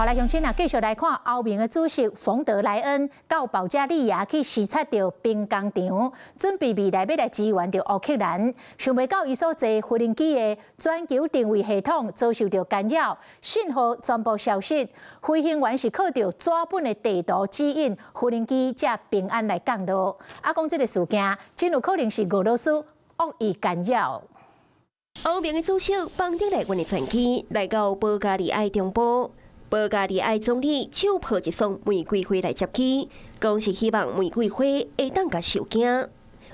好来，乡亲啊，继续来看欧盟的主席冯德莱恩到保加利亚去视察到兵工厂，准备未来要来支援到乌克兰。想袂到伊所坐无人机的全球定位系统遭受到干扰，信号全部消失。飞行员是靠着纸本的地图指引，无人机才平安来降落。啊，讲这个事件，真有可能是俄罗斯恶意干扰。欧盟的主席邦德莱恩的专机来到保加利亚中部。保加利亚总理手抱一束玫瑰花来接机，讲是希望玫瑰花会当甲受惊。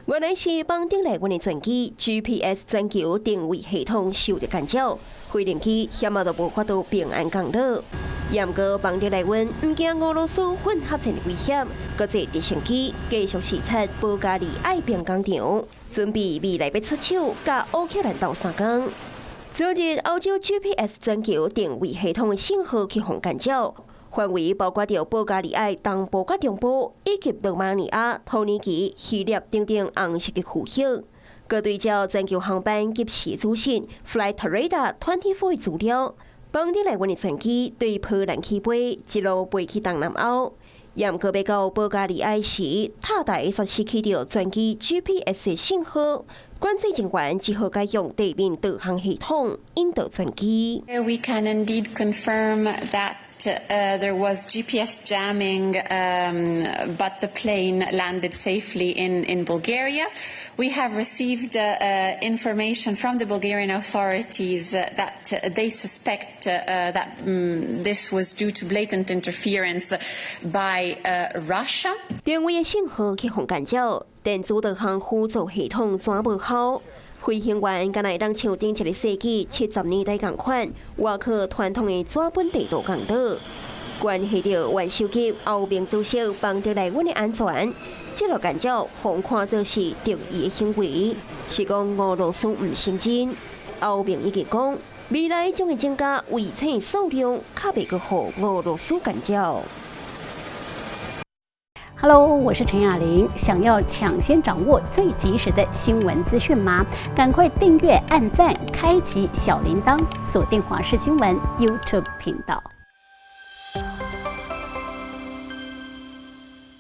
原来是邦德莱恩的专机 GPS 全球定位系统受到干扰，飞行机险啊都无法度平安降落。不过邦德莱恩唔惊俄罗斯混合战的威胁，搁坐直升机继续视察保加利亚兵工厂，准备未来要出手甲乌克兰斗相共。昨日，欧洲 GPS 全球定位系统的信号去互干扰，范围包括着保加利亚东部甲中部，以及罗马尼亚、土耳其、希腊等等红色的区域。各对照全球航班及时资讯 Flight Radar 24的资料，邦德莱恩的专机对波兰起飞，一路飞去东南欧。不过要到保加利亚时，塔台却失去了专机 GPS 的信号。管制人员只好改用地面导航系统引导专机。We can indeed confirm that there was GPS jamming, but the plane landed safely in Bulgaria. We have received information from the Bulgarian authorities that they suspect that this was due to blatant interference by Russia. 定位的信号去互干扰，电子导航辅助系统全无效。飞行员敢会当像顶一个世纪70年代同款，外靠传统的纸本地图降落。关系到元首级欧盟主席邦德莱恩的安全，这类干扰互看作是敌意的行为，是讲俄罗斯唔承认。欧盟已经讲，未来将会增加卫星数量，较袂个互俄罗斯干扰。Hello， 我是陈雅玲。想要抢先掌握最及时的新闻资讯吗？赶快订阅、按赞、开启小铃铛，锁定华视新闻 YouTube 频道。